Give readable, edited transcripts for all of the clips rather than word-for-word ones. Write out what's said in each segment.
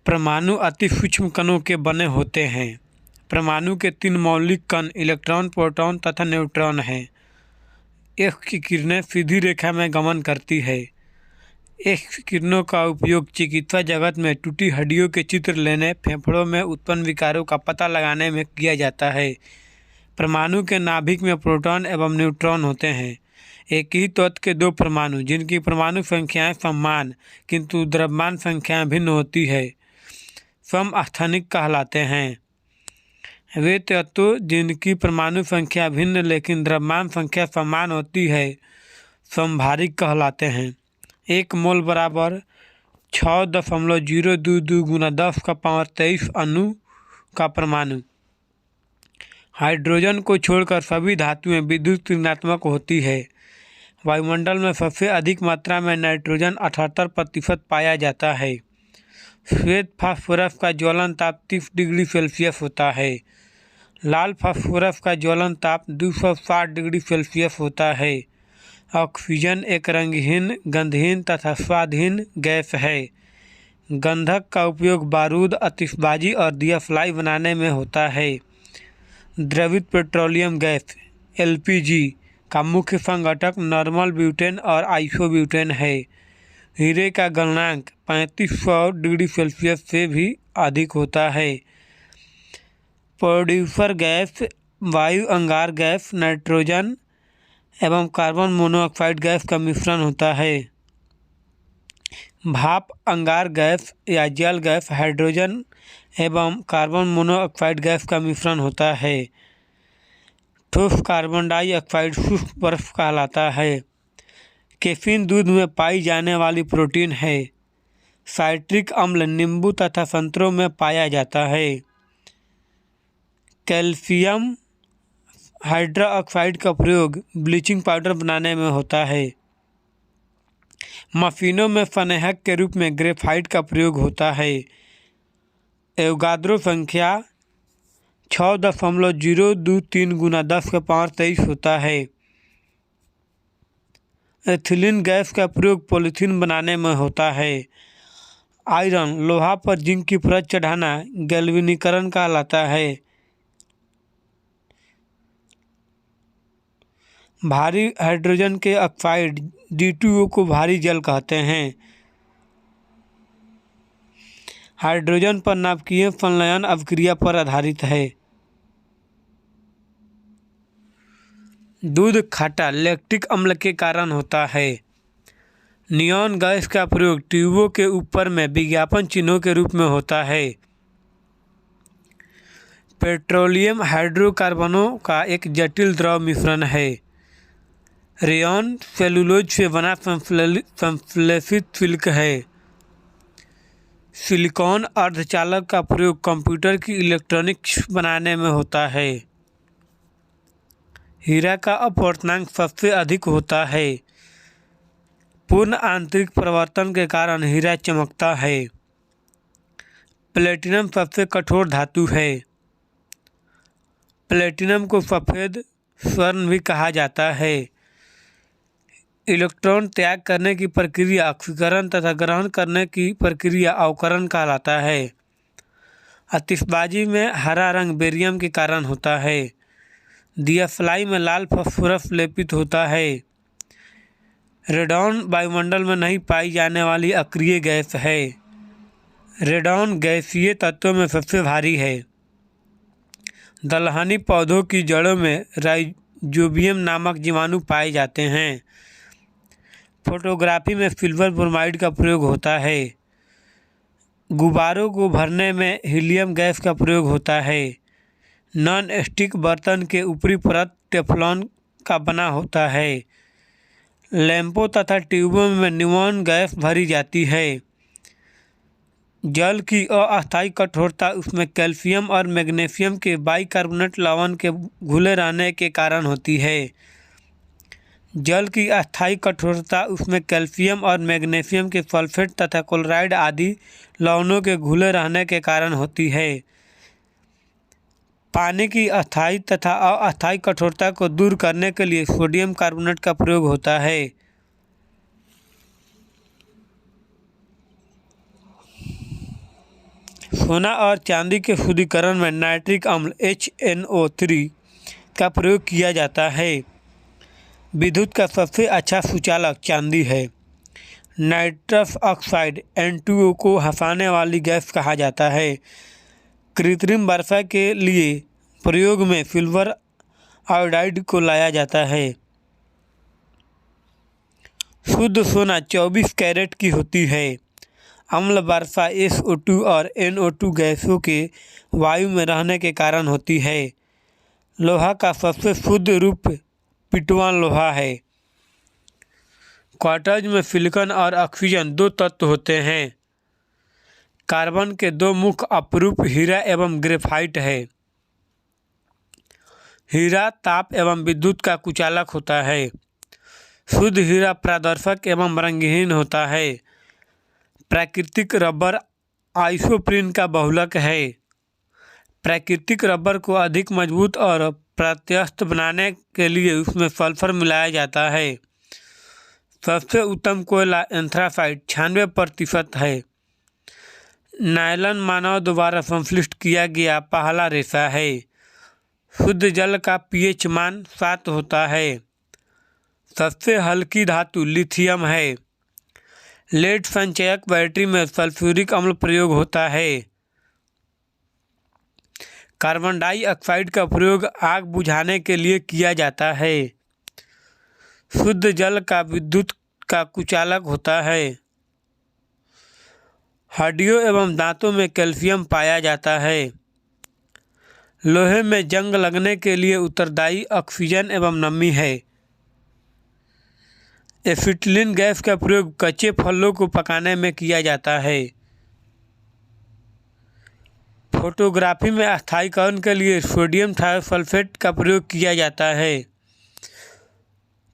परमाणु अति सूक्ष्म कणों के बने होते हैं। परमाणु के 3 मौलिक कण इलेक्ट्रॉन, प्रोटॉन तथा न्यूट्रॉन हैं। एक्स की किरणें सीधी रेखा में गमन करती है। एक्स किरणों का उपयोग चिकित्सा जगत में टूटी हड्डियों के चित्र लेने, फेफड़ों में उत्पन्न विकारों का पता लगाने में किया जाता है। परमाणु के नाभिक में प्रोटॉन एवं न्यूट्रॉन होते हैं। एक ही तत्व के 2 परमाणु जिनकी परमाणु संख्याएं समान किंतु द्रव्यमान संख्याएं भिन्न होती है समस्थानिक कहलाते हैं। वे तत्व जिनकी परमाणु संख्या भिन्न लेकिन द्रव्यमान संख्या समान होती है समभारिक कहलाते हैं। 1 मोल बराबर 6.022 गुना 10⁻23 अणु का परमाणु। हाइड्रोजन को छोड़कर सभी धातुएं विद्युत ऋणात्मक होती है। वायुमंडल में सबसे अधिक मात्रा में नाइट्रोजन 78% पाया जाता है। श्वेत फास्फोरस का ज्वलन ताप 30 डिग्री सेल्सियस होता है। लाल फास्फोरस का ज्वलन ताप 260 डिग्री सेल्सियस होता है। ऑक्सीजन एक रंगहीन, गंधहीन तथा स्वादहीन गैस है। गंधक का उपयोग बारूद, आतिशबाजी और दिया फ्लाई बनाने में होता है। द्रवित पेट्रोलियम गैस (LPG) का मुख्य संघटक नॉर्मल ब्यूटेन और आइसोब्यूटेन है। हीरे का गलनांक 3500 डिग्री सेल्सियस से भी अधिक होता है। प्रोड्यूसर गैस वायु अंगार गैस, नाइट्रोजन एवं कार्बन मोनोऑक्साइड गैस का मिश्रण होता है। भाप अंगार गैस या जल गैस हाइड्रोजन एवं कार्बन मोनोऑक्साइड गैस का मिश्रण होता है। ठोस कार्बन डाइऑक्साइड शुष्क बर्फ कहलाता है। केफीन दूध में पाई जाने वाली प्रोटीन है। साइट्रिक अम्ल नींबू तथा संतरों में पाया जाता है। कैल्शियम हाइड्रोक्साइड का प्रयोग ब्लीचिंग पाउडर बनाने में होता है। मशीनों में संग्राहक के रूप में ग्रेफाइट का प्रयोग होता है। एवोगाद्रो संख्या 6.023 गुना 10⁻23 होता है। एथिलीन गैस का प्रयोग पॉलीथीन बनाने में होता है। आयरन लोहा पर जिंक की परत चढ़ाना गैल्वेनीकरण कहलाता है। भारी हाइड्रोजन के ऑक्साइड D2O को भारी जल कहते हैं। हाइड्रोजन पर नाभिकीय संलयन अभिक्रिया पर आधारित है। दूध खट्टा लैक्टिक अम्ल के कारण होता है। नियॉन गैस का प्रयोग ट्यूबों के ऊपर में विज्ञापन चिन्हों के रूप में होता है। पेट्रोलियम हाइड्रोकार्बनों का एक जटिल द्रव मिश्रण है। रेयॉन सेलुलोज से बना संश्लेषित सिल्क है। सिलिकॉन अर्धचालक का प्रयोग कंप्यूटर की इलेक्ट्रॉनिक्स बनाने में होता है। हीरा का अपवर्तनांक सबसे अधिक होता है। पूर्ण आंतरिक परिवर्तन के कारण हीरा चमकता है। प्लेटिनम सबसे कठोर धातु है। प्लेटिनम को सफ़ेद स्वर्ण भी कहा जाता है। इलेक्ट्रॉन त्याग करने की प्रक्रिया ऑक्सीकरण तथा ग्रहण करने की प्रक्रिया अवकरण कहलाता है। आतिशबाजी में हरा रंग बेरियम के कारण होता है। दिया फ्लाई में लाल फास्फोरस लेपित होता है। रेडॉन वायुमंडल में नहीं पाई जाने वाली अक्रिय गैस है। रेडॉन गैसीय तत्वों में सबसे भारी है। दलहनी पौधों की जड़ों में राइजोबियम नामक जीवाणु पाए जाते हैं। फोटोग्राफी में सिल्वर ब्रोमाइड का प्रयोग होता है। गुब्बारों को भरने में हीलियम गैस का प्रयोग होता है। नॉन स्टिक बर्तन के ऊपरी परत टेफ्लॉन का बना होता है। लैंपों तथा ट्यूबों में नियॉन गैस भरी जाती है। जल की अस्थायी कठोरता उसमें कैल्शियम और मैग्नीशियम के बाइकार्बोनेट लवण के घुले रहने के कारण होती है। जल की अस्थायी कठोरता उसमें कैल्शियम और मैग्नीशियम के सल्फेट तथा क्लोराइड आदि लवणों के घुले रहने के कारण होती है। पानी की अस्थायी तथा अस्थायी कठोरता को दूर करने के लिए सोडियम कार्बोनेट का प्रयोग होता है। सोना और चांदी के शुद्धिकरण में नाइट्रिक अम्ल HNO3 का प्रयोग किया जाता है। विद्युत का सबसे अच्छा सुचालक चांदी है। नाइट्रस ऑक्साइड N2O को हंसाने वाली गैस कहा जाता है। कृत्रिम वर्षा के लिए प्रयोग में सिल्वर आयोडाइड को लाया जाता है। शुद्ध सोना 24 कैरेट की होती है। अम्ल वर्षा SO2 और NO2 गैसों के वायु में रहने के कारण होती है। लोहा का सबसे शुद्ध रूप पिटवान लोहा है। क्वार्ट्ज में सिलिकॉन और ऑक्सीजन 2 तत्व होते हैं। कार्बन के 2 मुख्य अपरूप हीरा एवं ग्रेफाइट है। हीरा ताप एवं विद्युत का कुचालक होता है। शुद्ध हीरा पारदर्शक एवं रंगहीन होता है। प्राकृतिक रबर आइसोप्रीन का बहुलक है। प्राकृतिक रबर को अधिक मजबूत और प्रत्यास्थ बनाने के लिए उसमें सल्फर मिलाया जाता है। सबसे उत्तम कोयला एंथ्रासाइट 96% है। नायलॉन मानव द्वारा संश्लेषित किया गया पहला रेशा है। शुद्ध जल का pH मान 7 होता है। सबसे हल्की धातु लिथियम है। लेड संचयक बैटरी में सल्फ्यूरिक अम्ल प्रयोग होता है। कार्बन डाइऑक्साइड का प्रयोग आग बुझाने के लिए किया जाता है। शुद्ध जल का विद्युत का कुचालक होता है। हड्डियों एवं दांतों में कैल्शियम पाया जाता है। लोहे में जंग लगने के लिए उत्तरदायी ऑक्सीजन एवं नमी है। एसिटिलीन गैस का प्रयोग कच्चे फलों को पकाने में किया जाता है। फोटोग्राफी में स्थायीकरण के लिए सोडियम थायोसल्फेट का प्रयोग किया जाता है।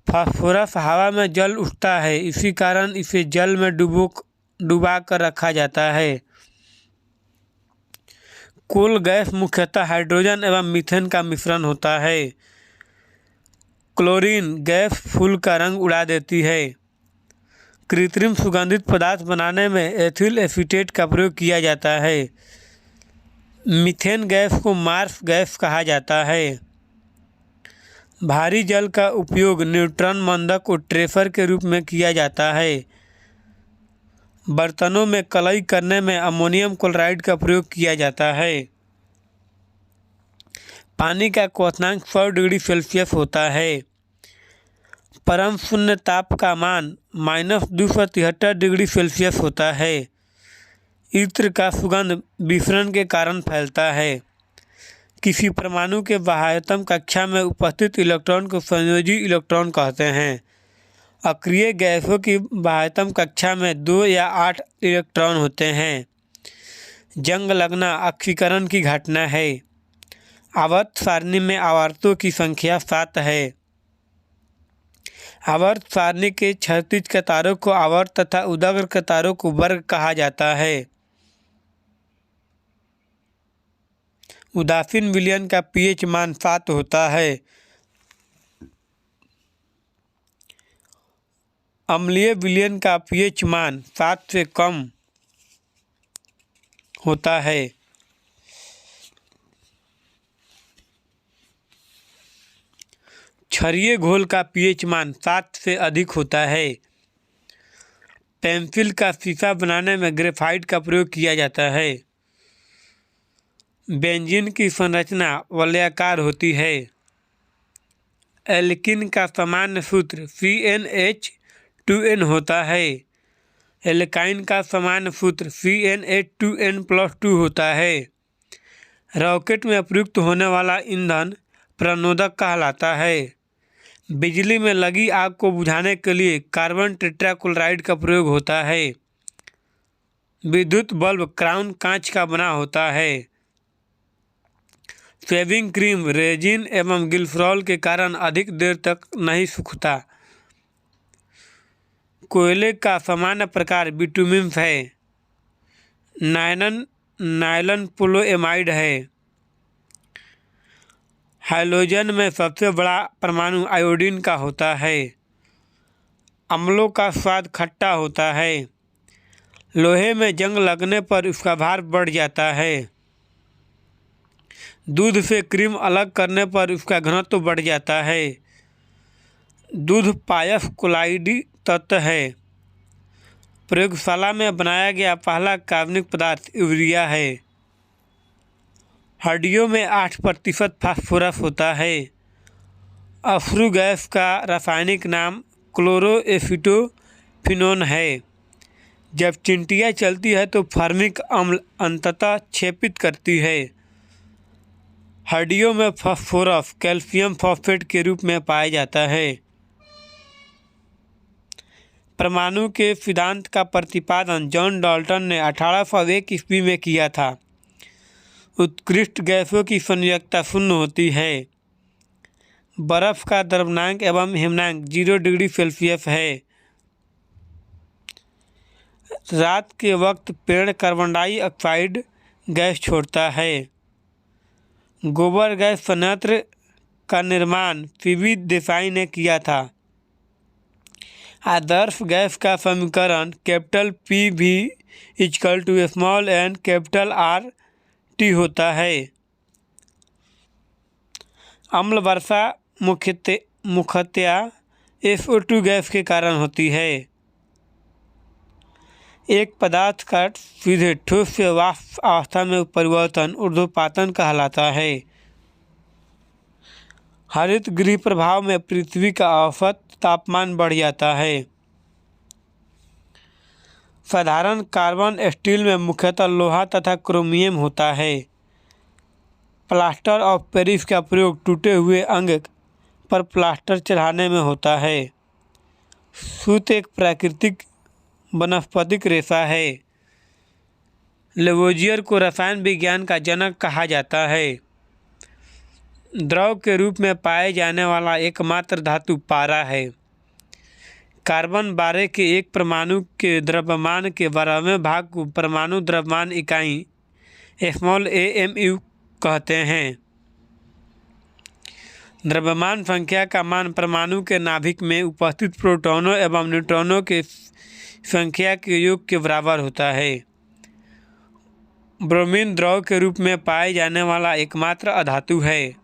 फास्फोरस हवा में जल उठता है, इसी कारण इसे जल में डुबा कर रखा जाता है। कोल गैस मुख्यतः हाइड्रोजन एवं मीथेन का मिश्रण होता है। क्लोरीन गैस फूल का रंग उड़ा देती है। कृत्रिम सुगंधित पदार्थ बनाने में एथिल एसीटेट का प्रयोग किया जाता है। मीथेन गैस को मार्स गैस कहा जाता है। भारी जल का उपयोग न्यूट्रॉन मंदक को ट्रेसर के रूप में किया जाता है। बर्तनों में कलई करने में अमोनियम क्लोराइड का प्रयोग किया जाता है। पानी का क्वथनांक 100 डिग्री सेल्सियस होता है। परम शून्य ताप का मान -273 डिग्री सेल्सियस होता है। इत्र का सुगंध विसरण के कारण फैलता है। किसी परमाणु के बाह्यतम कक्षा में उपस्थित इलेक्ट्रॉन को संयोजी इलेक्ट्रॉन कहते हैं। अक्रिय गैसों की बाह्यतम कक्षा में 2 या 8 इलेक्ट्रॉन होते हैं। जंग लगना ऑक्सीकरण की घटना है। आवर्त सारणी में आवर्तों की संख्या 7 है। आवर्त सारणी के क्षैतिज कतारों को आवर्त तथा उदग्र कतारों को वर्ग कहा जाता है। उदासीन विलयन का pH मान 7 होता है। अम्लीय विलयन का pH मान 7 से कम होता है। क्षारीय घोल का pH मान 7 से अधिक होता है। पेंसिल का शीशा बनाने में ग्रेफाइट का प्रयोग किया जाता है। बेंजीन की संरचना वलयाकार होती है। एल्किन का सामान्य सूत्र CnH2n होता है। एल्काइन का सामान्य सूत्र CnH2n+2 होता है। रॉकेट में प्रयुक्त होने वाला ईंधन प्रणोदक कहलाता है। बिजली में लगी आग को बुझाने के लिए कार्बन टेट्राक्लोराइड का प्रयोग होता है। विद्युत बल्ब क्राउन कांच का बना होता है। शेविंग क्रीम रेजिन एवं ग्लिसरॉल के कारण अधिक देर तक नहीं सूखता। कोयले का सामान्य प्रकार बिटुमिन है। नायलॉन पोलोएमाइड है। हाइड्रोजन में सबसे बड़ा परमाणु आयोडीन का होता है। अम्लों का स्वाद खट्टा होता है। लोहे में जंग लगने पर उसका भार बढ़ जाता है। दूध से क्रीम अलग करने पर उसका घनत्व बढ़ जाता है। दूध पायस कोलाइडी तत्व है। प्रयोगशाला में बनाया गया पहला कार्बनिक पदार्थ यूरिया है। हड्डियों में 8% फास्फोरस होता है। अफ्रू गैस का रासायनिक नाम क्लोरोएसिटोफिनोन है। जब चिंटियाँ चलती है तो फॉर्मिक अम्ल अंततः क्षेपित करती है। हड्डियों में फास्फोरस कैल्शियम फॉस्फेट के रूप में पाया जाता है। परमाणु के सिद्धांत का प्रतिपादन जॉन डाल्टन ने 1801 ईस्वी में किया था। उत्कृष्ट गैसों की संयोजकता शून्य होती है। बर्फ का द्रव्यमान एवं हिमनांक 0 डिग्री सेल्सियस है। रात के वक्त पेड़ कार्बन डाइऑक्साइड गैस छोड़ता है। गोबर गैस संयंत्र का निर्माण पीवी देसाई ने किया था। आदर्श गैस का समीकरण कैपिटल पी भी equal to small n capital R T होता है। अम्ल वर्षा मुख्यतया SO2 गैस के कारण होती है। एक पदार्थ का सीधे ठोस से वाष्प अवस्था में परिवर्तन ऊर्ध्वपातन कहलाता है। हरित गृह प्रभाव में पृथ्वी का औसत तापमान बढ़ जाता है। साधारण कार्बन स्टील में मुख्यतः लोहा तथा क्रोमियम होता है। प्लास्टर ऑफ पेरिस का प्रयोग टूटे हुए अंग पर प्लास्टर चढ़ाने में होता है। सूत एक प्राकृतिक वनस्पतिक रेशा है। लेवोजियर को रसायन विज्ञान का जनक कहा जाता है। द्रव के रूप में पाए जाने वाला एकमात्र धातु पारा है। कार्बन 12 के एक परमाणु के द्रव्यमान के 12वें भाग को परमाणु द्रव्यमान इकाई AMU कहते हैं। द्रव्यमान संख्या का मान परमाणु के नाभिक में उपस्थित प्रोटॉनों एवं न्यूट्रॉनों के संख्या के योग के बराबर होता है। ब्रोमीन द्रव के रूप में पाए जाने वाला एकमात्र अधातु है।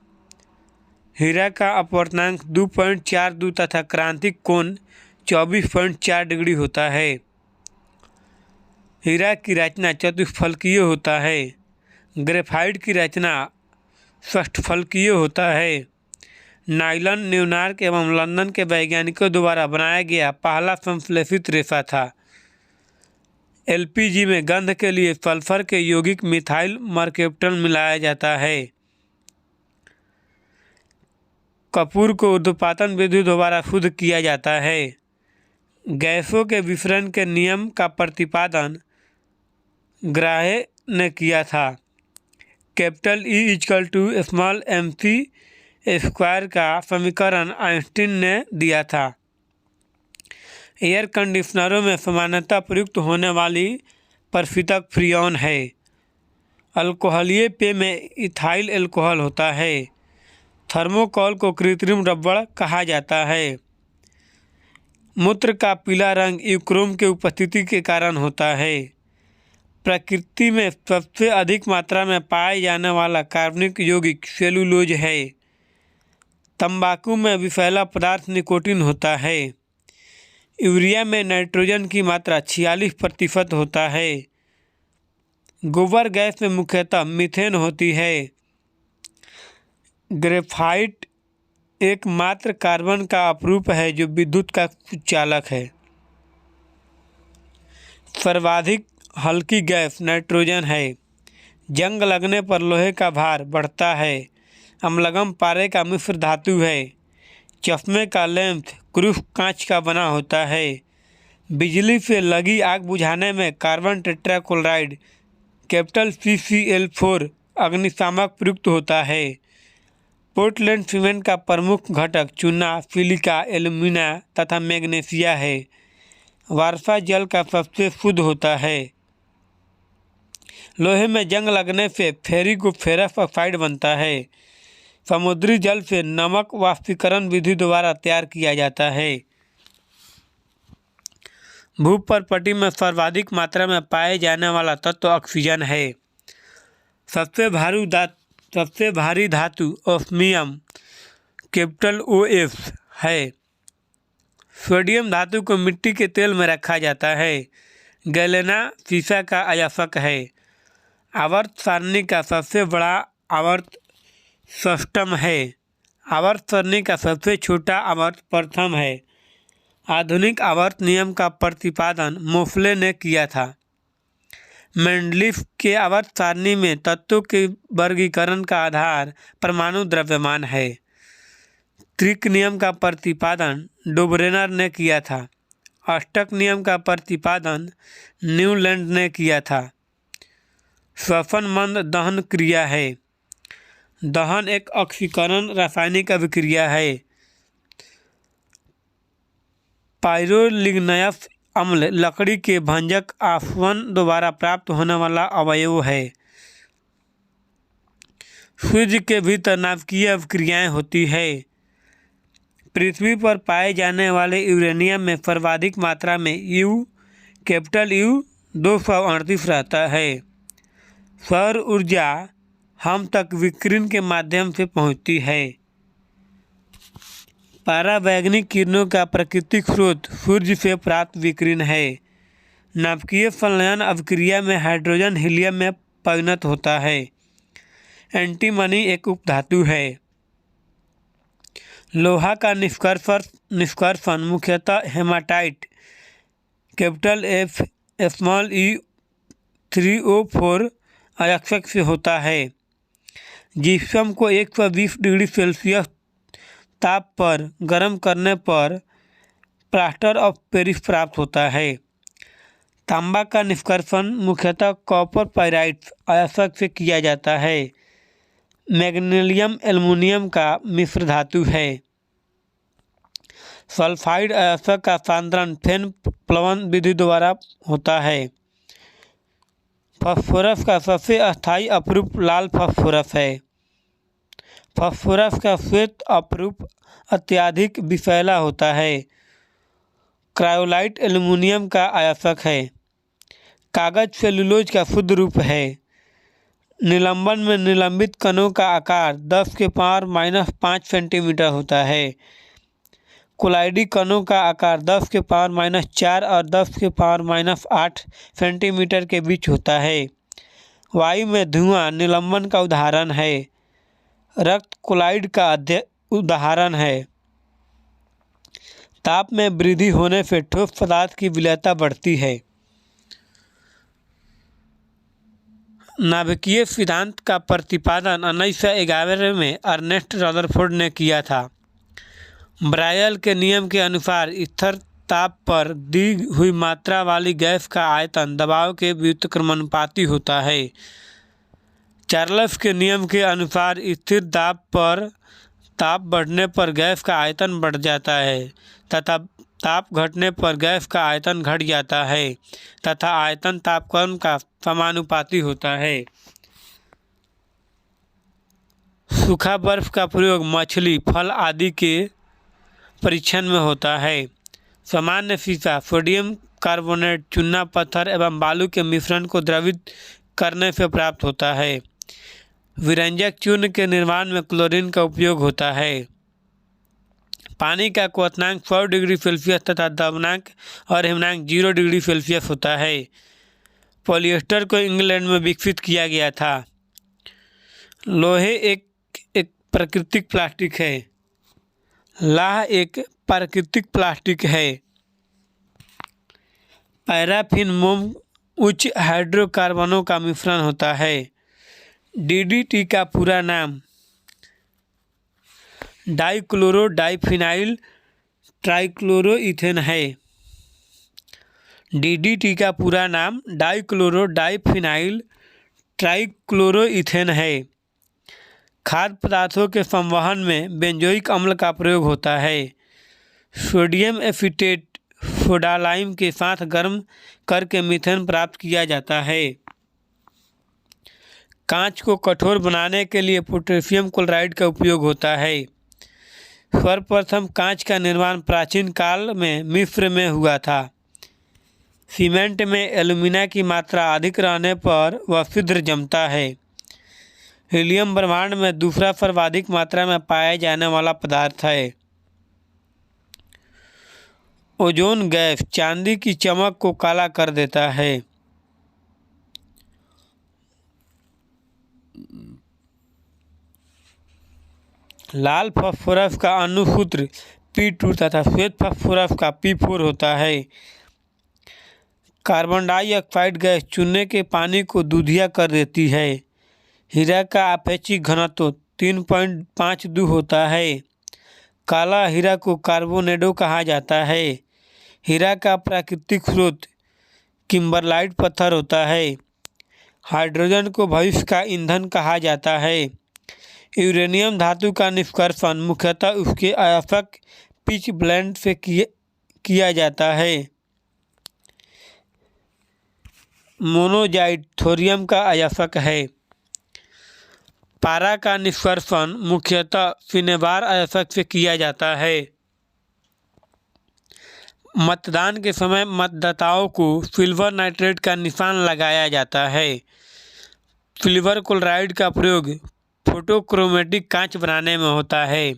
हीरा का अपवर्तनांक 2.42 तथा क्रांतिक कोण 24.4 डिग्री होता है। हीरा की रचना चतुष्फलकीय होता है। ग्रेफाइट की रचना षष्ठफलकीय होता है। नायलॉन न्यूयॉर्क एवं लंदन के वैज्ञानिकों द्वारा बनाया गया पहला संश्लेषित रेशा था। LPG में गंध के लिए सल्फर के यौगिक मिथाइल मर्केप्टन मिलाया जाता है। कपूर को ऊर्ध्वपातन विधि द्वारा शुद्ध किया जाता है। गैसों के विसरण के नियम का प्रतिपादन ग्राहे ने किया था। Capital E equal to small mc square का समीकरण आइंस्टीन ने दिया था। एयर कंडीशनरों में सामान्यतः प्रयुक्त होने वाली प्रशीतक फ्रीऑन है। अल्कोहलीय पेय में इथाइल अल्कोहल होता है। थर्मोकोल को कृत्रिम रबड़ कहा जाता है। मूत्र का पीला रंग यूक्रोम के उपस्थिति के कारण होता है। प्रकृति में सबसे अधिक मात्रा में पाए जाने वाला कार्बनिक यौगिक सेलुलोज है। तंबाकू में विषैला पदार्थ निकोटीन होता है। यूरिया में नाइट्रोजन की मात्रा 46% होता है। गोबर गैस में मुख्यतः मीथेन होती है। ग्रेफाइट एकमात्र कार्बन का अपरूप है जो विद्युत का चालक है। सर्वाधिक हल्की गैस नाइट्रोजन है। जंग लगने पर लोहे का भार बढ़ता है। अम्लगम पारे का मिश्र धातु है। चश्मे का लेंस क्रूफ कांच का बना होता है। बिजली से लगी आग बुझाने में कार्बन टेट्राक्लोराइड कैपिटल CCl4 अग्निशामक प्रयुक्त होता है। पोर्टलैंड सीमेंट का प्रमुख घटक चूना, सिलिका, एल्यूमिना तथा मैग्नीशिया है। वर्षा जल का सबसे शुद्ध होता है। लोहे में जंग लगने से फेरिक फेरस ऑक्साइड बनता है। समुद्री जल से नमक वाष्पीकरण विधि द्वारा तैयार किया जाता है। भूपर्पटी में सर्वाधिक मात्रा में पाए जाने वाला तत्व ऑक्सीजन है। सबसे भारी धातु ओस्मियम कैपिटल OS है। सोडियम धातु को मिट्टी के तेल में रखा जाता है। गैलेना सीसा का अयस्क है। आवर्त सारणी का सबसे बड़ा आवर्त षष्ठम है। आवर्त सारणी का सबसे छोटा आवर्त प्रथम है। आधुनिक आवर्त नियम का प्रतिपादन मोफले ने किया था। मेंडलीफ के आवर्त सारणी में तत्वों के वर्गीकरण का आधार परमाणु द्रव्यमान है। क्रिक नियम का प्रतिपादन डोबरेनर ने किया था। अष्टक नियम का प्रतिपादन न्यूलैंड ने किया था। श्वसन मंद दहन क्रिया है। दहन एक ऑक्सीकरण रासायनिक अभिक्रिया है। पाइरोलिग्नयस अम्ल लकड़ी के भंजक आसवन द्वारा प्राप्त होने वाला अवयव है। सूर्य के भीतर नाभिकीय अभिक्रियाएं होती है। पृथ्वी पर पाए जाने वाले यूरेनियम में सर्वाधिक मात्रा में कैपिटल U 238 रहता है। सौर ऊर्जा हम तक विकिरण के माध्यम से पहुंचती है। परावैंगनिक किरणों का प्राकृतिक स्रोत सूर्य से प्राप्त विकिरण है। नाभिकीय संलयन अभिक्रिया में हाइड्रोजन हीलियम में परिणत होता है। एंटीमनी एक उपधातु है। लोहा का निष्कर्षण मुख्यतः haematite capital F small e 3O4 अयस्क से होता है। जिप्सम को 120 डिग्री सेल्सियस ताप पर गर्म करने पर प्लास्टर ऑफ पेरिस प्राप्त होता है। तांबा का निष्कर्षण मुख्यतः कॉपर पाइराइट अयस्क से किया जाता है। मैग्नीशियम एल्युमिनियम का मिश्र धातु है। सल्फाइड अयस्क का सांद्रण फेन प्लवन विधि द्वारा होता है। फास्फोरस का सबसे अस्थायी अपरूप लाल फास्फोरस है। फास्फोरस का श्वेत अपरूप अत्यधिक विषैला होता है। क्रायोलाइट एल्युमिनियम का अयस्क है। कागज सेलुलोज का शुद्ध रूप है। निलंबन में निलंबित कणों का आकार 10 के पावर -5 सेंटीमीटर होता है। कोलाइडी कणों का आकार 10 के पावर -4 और 10 के पावर -8 सेंटीमीटर के बीच होता है। वायु में धुआं निलंबन का उदाहरण है। रक्त कोलाइड का उदाहरण है। ताप में वृद्धि होने से ठोस पदार्थ की विलयता बढ़ती है। नाभिकीय सिद्धांत का प्रतिपादन 1911 में अर्नेस्ट रदरफोर्ड ने किया था। ब्रायल के नियम के अनुसार स्थिर ताप पर दी हुई मात्रा वाली गैस का आयतन दबाव के व्युत्क्रमानुपाती होता है। चार्ल्स के नियम के अनुसार स्थिर दाब पर ताप बढ़ने पर गैस का आयतन बढ़ जाता है तथा ताप घटने पर गैस का आयतन घट जाता है तथा आयतन तापक्रम का समानुपाती होता है। सूखा बर्फ का प्रयोग मछली, फल आदि के परीक्षण में होता है। सामान्य शीशा सोडियम कार्बोनेट, चूना, पत्थर एवं बालू के मिश्रण को द्रवित करने से प्राप्त होता है। विरंजक चूर्ण के निर्माण में क्लोरीन का उपयोग होता है। पानी का क्वथनांक 100 डिग्री सेल्सियस तथा द्रवनांक और हिमनांक 0 डिग्री सेल्सियस होता है। पॉलिएस्टर को इंग्लैंड में विकसित किया गया था। लोहे एक प्राकृतिक प्लास्टिक है। लाह एक प्राकृतिक प्लास्टिक है। पैराफिन मोम उच्च हाइड्रोकार्बनों का मिश्रण होता है। DDT का पूरा नाम डाइक्लोरो डाइफिनाइल ट्राइक्लोरोइथेन है। DDT का पूरा नाम डाइक्लोरो डाइफिनाइल ट्राइक्लोरोइथेन है। खाद्य पदार्थों के संवहन में बेंजोइक अम्ल का प्रयोग होता है। सोडियम एसीटेट सोडा लाइम के साथ गर्म करके मीथेन प्राप्त किया जाता है। कांच को कठोर बनाने के लिए पोटेशियम क्लोराइड का उपयोग होता है। सर्वप्रथम कांच का निर्माण प्राचीन काल में मिस्र में हुआ था। सीमेंट में एल्यूमिना की मात्रा अधिक रहने पर वह शीघ्र जमता है। हीलियम ब्रह्मांड में दूसरा सर्वाधिक मात्रा में पाया जाने वाला पदार्थ है। ओजोन गैस चांदी की चमक को काला कर देता है। लाल फास्फोरस का अणु सूत्र P2 तथा श्वेत फास्फोरस का P4 होता है। कार्बन डाइऑक्साइड गैस चूने के पानी को दूधिया कर देती है। हीरा का आपेक्षिक घनत्व 3.52 होता है। काला हीरा को कार्बोनेडो कहा जाता है। हीरा का प्राकृतिक स्रोत किम्बरलाइट पत्थर होता है। हाइड्रोजन को भविष्य का ईंधन कहा जाता है। यूरेनियम धातु का निष्कर्षण मुख्यतः उसके अयस्क पिच ब्लेंड से किया जाता है। मोनोजाइट थोरियम का अयस्क है। पारा का निष्कर्षण मुख्यतः सिनेबार अयस्क से किया जाता है। मतदान के समय मतदाताओं को सिल्वर नाइट्रेट का निशान लगाया जाता है। सिल्वर क्लोराइड का प्रयोग फोटोक्रोमेटिक कांच बनाने में होता है।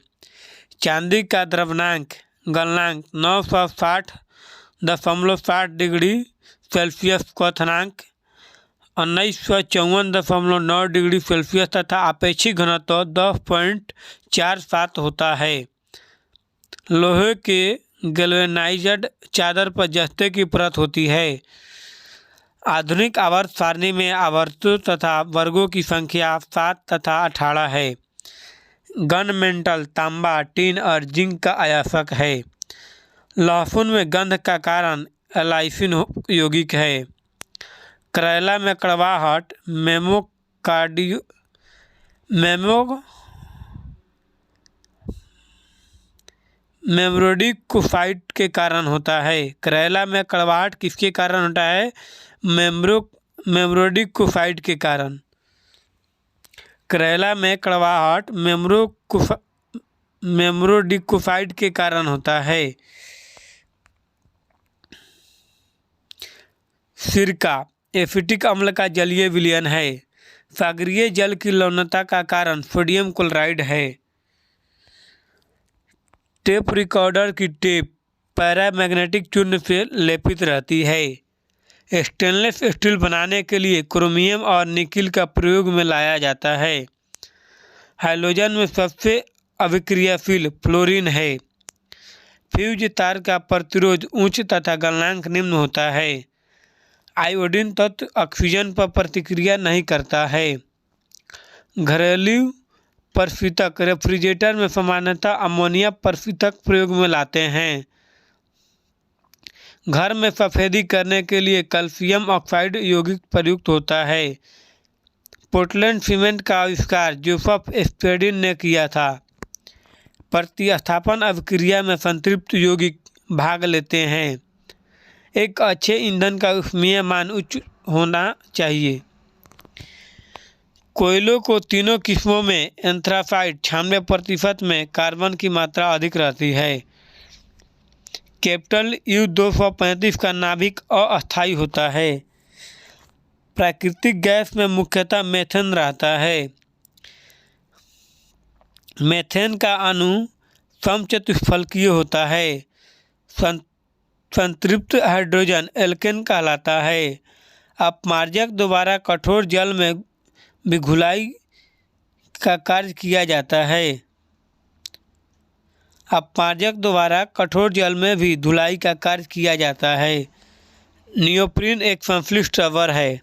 चांदी का द्रव्यनांक गलनांक 960.60 डिग्री सेल्सियस, क्वथनांक 1954.9 डिग्री सेल्सियस तथा आपेक्षिक घनत्व 10.47 होता है। लोहे के गैल्वेनाइज्ड चादर पर जस्ते की परत होती है। आधुनिक आवर्त सारणी में आवर्तों तथा वर्गों की संख्या 7 तथा 18 है। गन मेटल तांबा, टीन और जिंक का अयस्क है। लहसुन में गंध का कारण एलाइसिन यौगिक है। करेला में कड़वाहट मेम्ब्रोडिकोसाइट के कारण होता है। करेला में कड़वाहट किसके कारण होता है? मेम्ब्रोडिकोसाइट के कारण। करेला में कड़वाहट मेम्ब्रोडिकोसाइट के कारण होता है। सिरका एसिटिक अम्ल का जलीय विलयन है। सागरीय जल की लवणता का कारण सोडियम क्लोराइड है। टेप रिकॉर्डर की टेप पैरामैग्नेटिक चूर्ण से लेपित रहती है। स्टेनलेस स्टील बनाने के लिए क्रोमियम और निकिल का प्रयोग में लाया जाता है। हाइड्रोजन में सबसे अभिक्रियाशील फ्लोरीन है। फ्यूज तार का प्रतिरोध उच्च तथा गलनांक निम्न होता है। आयोडीन तत्व ऑक्सीजन पर प्रतिक्रिया नहीं करता है। घरेलू प्रशीतक रेफ्रिजरेटर में सामान्यतः अमोनिया प्रशीतक प्रयोग में लाते हैं। घर में सफेदी करने के लिए कैल्शियम ऑक्साइड यौगिक प्रयुक्त होता है। पोर्टलैंड सीमेंट का आविष्कार जोसेफ स्पेडिन ने किया था। प्रतिस्थापन अभिक्रिया में संतृप्त यौगिक भाग लेते हैं। एक अच्छे ईंधन का ऊष्मीय मान उच्च होना चाहिए। कोयलों को तीनों किस्मों में एंथ्रासाइट 96% में कार्बन की मात्रा अधिक रहती है। कैपिटल U-235 का नाभिक अस्थायी होता है। प्राकृतिक गैस में मुख्यतः मेथेन रहता है। मेथेन का अणु समचतुष्फलकीय होता है। संतृप्त हाइड्रोजन एल्केन कहलाता है। अपमार्जक द्वारा कठोर जल में भी घुलाई का कार्य किया जाता है। अपमार्जक द्वारा कठोर जल में भी धुलाई का कार्य किया जाता है। नियोप्रीन एक संश्लिष्ट रबर है।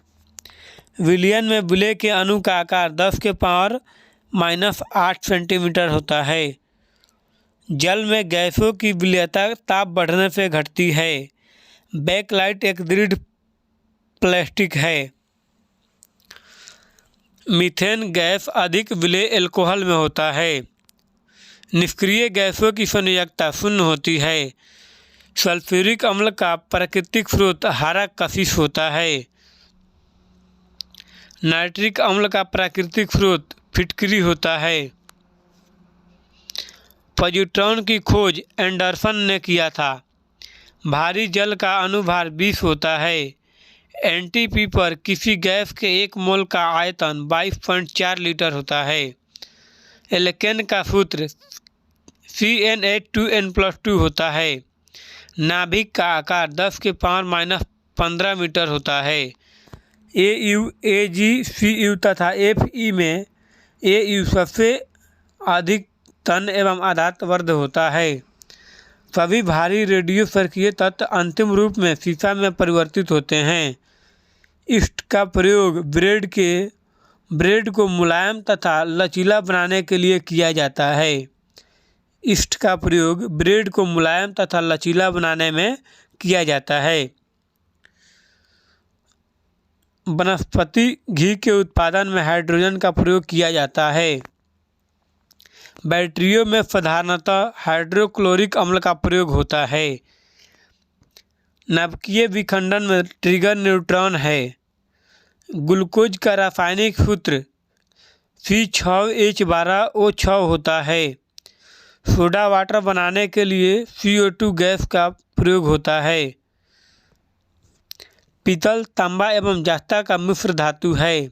विलयन में विलय के अणु का आकार 10 के पावर -8 सेंटीमीटर होता है। जल में गैसों की विलयता ताप बढ़ने से घटती है। बैकलाइट एक दृढ़ प्लास्टिक है। मीथेन गैस अधिक विलय एल्कोहल में होता है। निष्क्रिय गैसों की संयोजकता 0 होती है। सल्फ्यूरिक अम्ल का प्राकृतिक स्रोत हरा कशिश होता है। नाइट्रिक अम्ल का प्राकृतिक स्रोत फिटकरी होता है। पॉजिट्रॉन की खोज एंडरसन ने किया था। भारी जल का अनुभार 20 होता है। एनटीपी पर किसी गैस के 1 मोल का आयतन 22.4 लीटर होता है। एल्केन का सूत्र CnH2n+2 होता है। नाभिक का आकार 10 के पावर -15 मीटर होता है। AU, AG, CU तथा FE में AU सबसे अधिक तन एवं आधात वर्ध होता है। सभी भारी रेडियो सर्कीय तत्व अंतिम रूप में सीसा में परिवर्तित होते हैं। ईस्ट का प्रयोग ब्रेड को मुलायम तथा लचीला बनाने के लिए किया जाता है। ईस्ट का प्रयोग ब्रेड को मुलायम तथा लचीला बनाने में किया जाता है। वनस्पति घी के उत्पादन में हाइड्रोजन का प्रयोग किया जाता है। बैटरियों में साधारणतः हाइड्रोक्लोरिक अम्ल का प्रयोग होता है। नाभिकीय विखंडन में ट्रिगर न्यूट्रॉन है। ग्लूकोज का रासायनिक सूत्र C6H12O6 होता है। सोडा वाटर बनाने के लिए CO2 गैस का प्रयोग होता है। पीतल, तांबा एवं जस्ता का मिश्र धातु है।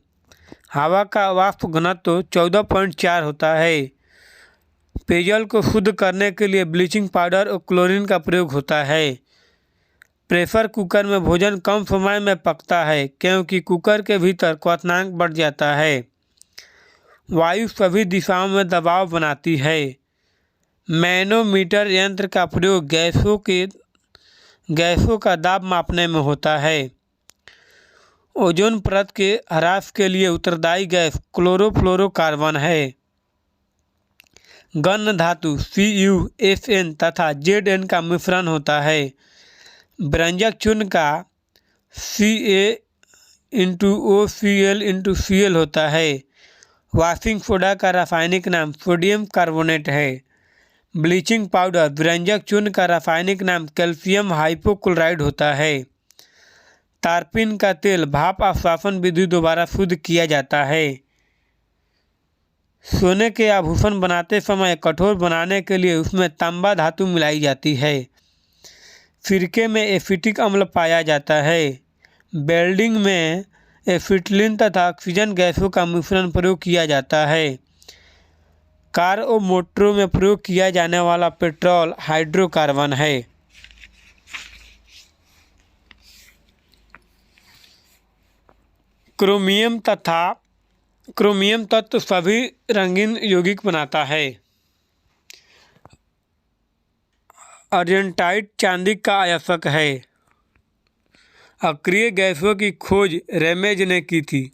हवा का वाष्प घनत्व 14.4 होता है। पेयजल को शुद्ध करने के लिए ब्लीचिंग पाउडर और क्लोरीन का प्रयोग होता है। प्रेशर कुकर में भोजन कम समय में पकता है क्योंकि कुकर के भीतर क्वथनांक बढ़ जाता है। वायु सभी दिशाओं में दबाव बनाती है। मैनोमीटर यंत्र का प्रयोग गैसों का दाब मापने में होता है। ओजोन परत के ह्रास के लिए उत्तरदायी गैस क्लोरोफ्लोरोकार्बन है। गन धातु Cu, Sn तथा Zn का मिश्रण होता है। व्यंजक चूर्ण का CaO2Cl होता है। वॉशिंग सोडा का रासायनिक नाम सोडियम कार्बोनेट है। ब्लीचिंग पाउडर व्यंजक चूर्ण का रासायनिक नाम कैल्शियम हाइपोक्लोराइड होता है। तारपीन का तेल भाप आश्वासन विधि द्वारा शुद्ध किया जाता है। सोने के आभूषण बनाते समय कठोर बनाने के लिए उसमें तांबा धातु मिलाई जाती है। सिरके में एसिटिक अम्ल पाया जाता है। वेल्डिंग में एसिटिलीन तथा ऑक्सीजन गैसों का मिश्रण प्रयोग किया जाता है। कार और मोटरों में प्रयोग किया जाने वाला पेट्रोल हाइड्रोकार्बन है। क्रोमियम तत्व सभी रंगीन यौगिक बनाता है। अर्जेंटाइट चांदी का अयस्क है। अक्रिय गैसों की खोज रेमेज ने की थी।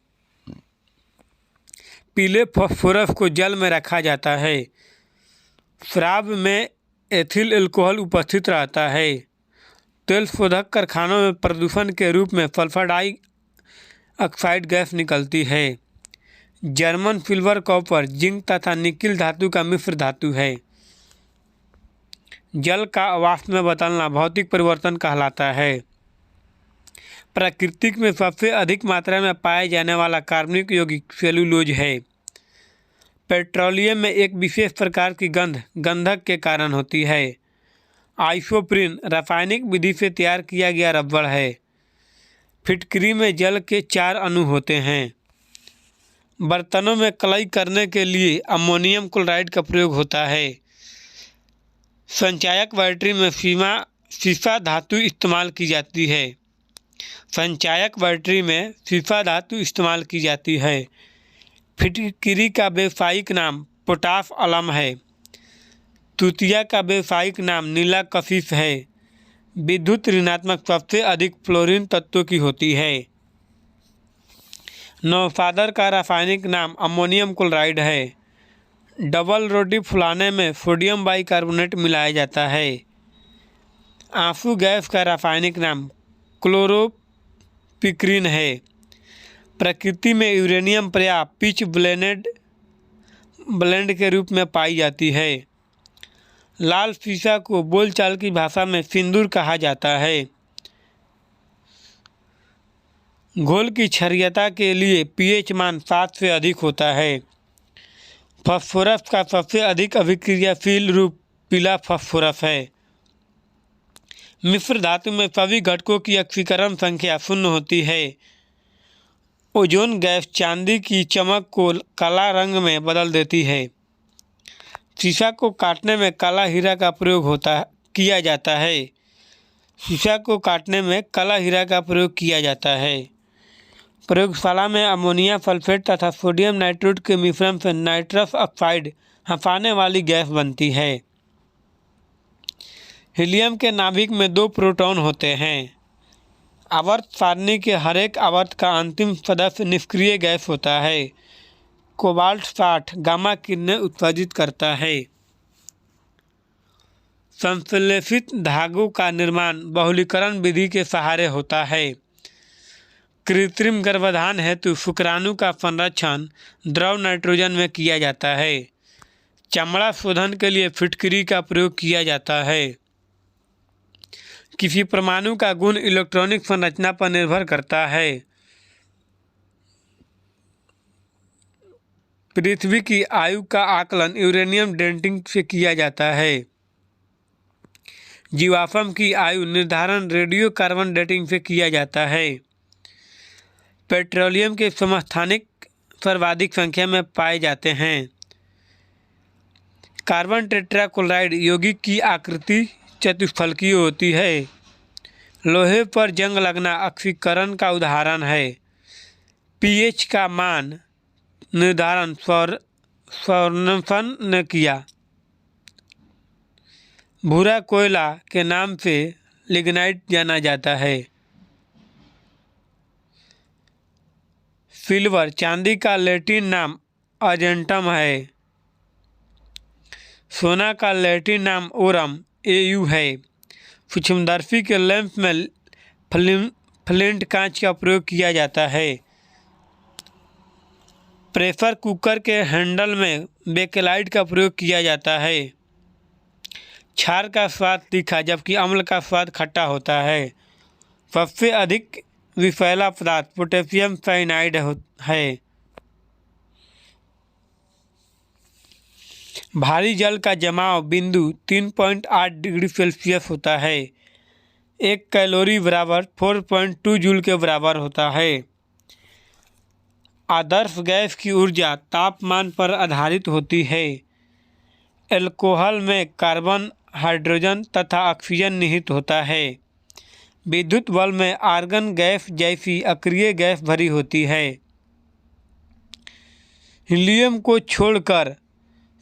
पीले फास्फोरस को जल में रखा जाता है। शराब में एथिल अल्कोहल उपस्थित रहता है। तेल शोधक कारखानों में प्रदूषण के रूप में सल्फर डाइऑक्साइड गैस निकलती है। जर्मन सिल्वर, कॉपर, जिंक तथा निकिल धातु का मिश्र धातु है। जल का वाष्प में बदलना भौतिक परिवर्तन कहलाता है। प्रकृति में सबसे अधिक मात्रा में पाए जाने वाला कार्बनिक यौगिक सेलुलोज है। पेट्रोलियम में एक विशेष प्रकार की गंधक के कारण होती है। आइसोप्रीन रासायनिक विधि से तैयार किया गया रबड़ है। फिटकरी में जल के 4 अणु होते हैं। बर्तनों में कलई करने के लिए अमोनियम क्लोराइड का प्रयोग होता है। संचायक बैटरी में सीसा धातु इस्तेमाल की जाती है। संचायक बैटरी में सीसा धातु इस्तेमाल की जाती है। फिटकरी का व्यावसायिक नाम पोटाश अलम है। तूतिया का व्यावसायिक नाम नीला कशिश है। विद्युत ऋणात्मक सबसे अधिक फ्लोरीन तत्वों की होती है। नौशादर का रासायनिक नाम अमोनियम क्लोराइड है। डबल रोटी फुलाने में सोडियम बाइकार्बोनेट मिलाया जाता है। आंसू गैस का रासायनिक नाम क्लोरोपिक्रीन है। प्रकृति में यूरेनियम प्रायः पिच ब्लेंड के रूप में पाई जाती है। लाल सीसा को बोलचाल की भाषा में सिंदूर कहा जाता है। घोल की क्षारीयता के लिए pH मान 7 से अधिक होता है। फास्फोरस का सबसे अधिक अभिक्रियाशील रूप पीला फास्फोरस है। मिश्र धातु में सभी घटकों की ऑक्सीकरण संख्या 0 होती है। ओजोन गैस चांदी की चमक को काला रंग में बदल देती है। शीशा को काटने में काला हीरा का प्रयोग किया जाता है। शीशा को काटने में काला हीरा का प्रयोग किया जाता है। प्रयोगशाला में अमोनिया सल्फेट तथा सोडियम नाइट्रेट के मिश्रण से नाइट्रस ऑक्साइड हंसाने वाली गैस बनती है। हीलियम के नाभिक में 2 प्रोटॉन होते हैं। आवर्त सारणी के हर एक आवर्त का अंतिम सदस्य निष्क्रिय गैस होता है। कोबाल्ट 60 गामा किरणें उत्सर्जित करता है। संश्लेषित धागों का निर्माण बहुलीकरण विधि के सहारे होता है। कृत्रिम गर्भाधान हेतु शुक्राणु का संरक्षण द्रव नाइट्रोजन में किया जाता है। चमड़ा शोधन के लिए फिटकरी का प्रयोग किया जाता है। किसी परमाणु का गुण इलेक्ट्रॉनिक संरचना पर निर्भर करता है। पृथ्वी की आयु का आकलन यूरेनियम डेटिंग से किया जाता है। जीवाश्म की आयु निर्धारण रेडियो कार्बन डेटिंग से किया जाता है। पेट्रोलियम के समस्थानिक सर्वाधिक संख्या में पाए जाते हैं। कार्बन टेट्राक्लोराइड यौगिक की आकृति चतुष्फलकीय होती है। लोहे पर जंग लगना ऑक्सीकरण का उदाहरण है। पीएच का मान निर्धारण सोर्नसन ने किया। भूरा कोयला के नाम से लिग्नाइट जाना जाता है। सिल्वर चांदी का लैटिन नाम अर्जेंटम है। सोना का लैटिन नाम ओरम एयू है। सूक्ष्मदर्शी के लेंस में फ्लिंट कांच का प्रयोग किया जाता है। प्रेशर कुकर के हैंडल में बेकेलाइट का प्रयोग किया जाता है। क्षार का स्वाद तीखा जबकि अम्ल का स्वाद खट्टा होता है। सबसे अधिक विषैला पदार्थ पोटेशियम साइनाइड है। भारी जल का जमाव बिंदु 3.8 डिग्री सेल्सियस होता है। 1 कैलोरी बराबर 4.2 जूल के बराबर होता है। आदर्श गैस की ऊर्जा तापमान पर आधारित होती है। अल्कोहल में कार्बन, हाइड्रोजन तथा ऑक्सीजन निहित होता है। विद्युत बल्ब में आर्गन गैस जैसी अक्रिय गैस भरी होती है। हीलियम को छोड़कर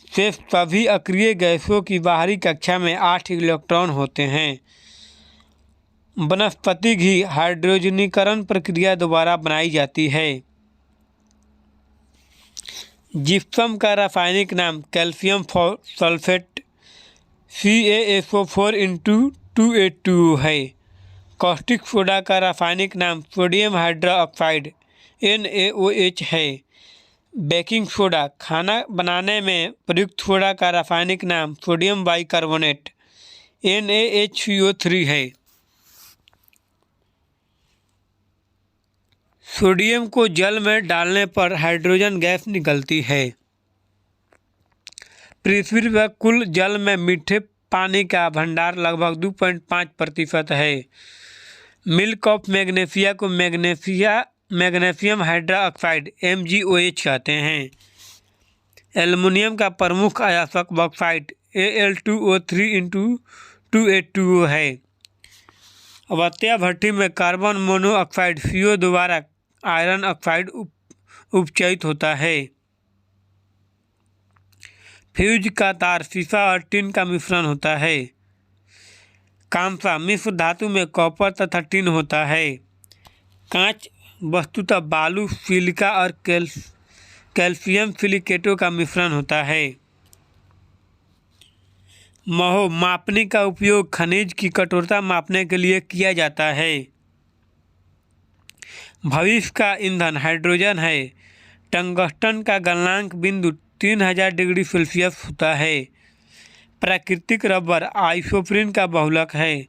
शेष सभी अक्रिय गैसों की बाहरी कक्षा में 8 इलेक्ट्रॉन होते हैं। वनस्पति घी हाइड्रोजनीकरण प्रक्रिया द्वारा बनाई जाती है। जिप्सम का रासायनिक नाम कैल्शियम सल्फेट CaSO4 है। कॉस्टिक सोडा का रासायनिक नाम सोडियम हाइड्रोक्साइड NaOH है। बेकिंग सोडा खाना बनाने में प्रयुक्त सोडा का रासायनिक नाम सोडियम बाइकार्बोनेट NaHCO3 है। सोडियम को जल में डालने पर हाइड्रोजन गैस निकलती है। पृथ्वी पर कुल जल में मीठे पानी का भंडार लगभग 2.5% है। मिल्क ऑफ मैग्नीशिया को मैग्नीशियम हाइड्रोक्साइड MgOH कहते हैं। एल्युमिनियम का प्रमुख अयस्क बॉक्साइट Al2O3 है। अवत्या भट्टी में कार्बन मोनोऑक्साइड CO द्वारा आयरन ऑक्साइड उपचयित होता है। फ्यूज का तार शीशा और टिन का मिश्रण होता है। कांसा मिश्र धातु में कॉपर तथा टिन होता है। कांच वस्तुतः बालू, सिलिका और कैल्शियम सिलिकेटों का मिश्रण होता है। महो मापने का उपयोग खनिज की कठोरता मापने के लिए किया जाता है। भविष्य का ईंधन हाइड्रोजन है। टंगस्टन का गलनांक बिंदु 3000 डिग्री सेल्सियस होता है। प्राकृतिक रबर आइसोप्रीन का बहुलक है।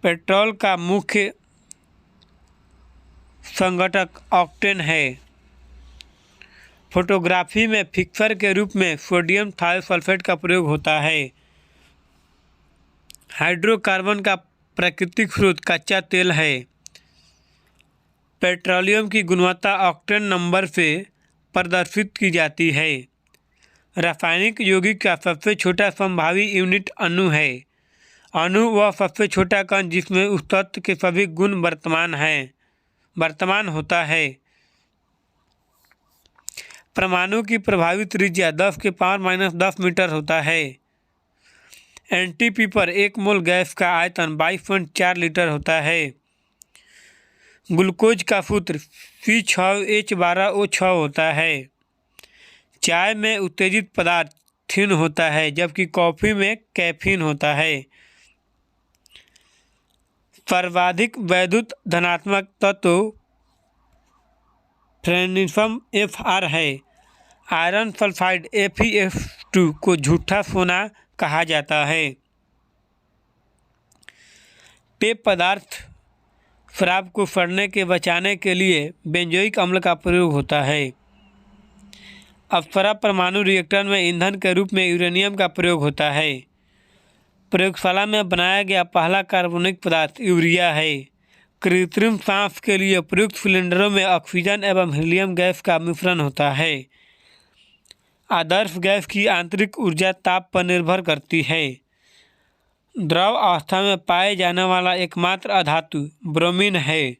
पेट्रोल का मुख्य संघटक ऑक्टेन है। फोटोग्राफी में फिक्सर के रूप में सोडियम थायोसल्फेट का प्रयोग होता है। हाइड्रोकार्बन का प्राकृतिक स्रोत कच्चा तेल है। पेट्रोलियम की गुणवत्ता ऑक्टेन नंबर से प्रदर्शित की जाती है। रासायनिक यौगिक का सबसे छोटा संभावी यूनिट अणु है। अणु वह सबसे छोटा कण जिसमें उस तत्व के सभी गुण वर्तमान होता है। परमाणु की प्रभावी त्रिज्या 10 के पावर -10 मीटर होता है। एनटीपी पर 1 मोल गैस का आयतन 22.4 लीटर होता है। ग्लूकोज का सूत्र C6H12O6 होता है। चाय में उत्तेजित पदार्थ थिन होता है जबकि कॉफ़ी में कैफीन होता है। सर्वाधिक वैद्युत धनात्मक तत्व फ्रेनिफम Fr है। आयरन सल्फाइड FeF2 को झूठा सोना कहा जाता है। पेय पदार्थ शराब को सड़ने के बचाने के लिए बेंजोइक अम्ल का प्रयोग होता है। अप्सरा परमाणु रिएक्टर में ईंधन के रूप में यूरेनियम का प्रयोग होता है। प्रयोगशाला में बनाया गया पहला कार्बनिक पदार्थ यूरिया है। कृत्रिम सांस के लिए प्रयुक्त सिलेंडरों में ऑक्सीजन एवं हीलियम गैस का मिश्रण होता है। आदर्श गैस की आंतरिक ऊर्जा ताप पर निर्भर करती है। द्रव अवस्था में पाए जाने वाला एकमात्र अधातु ब्रोमीन है।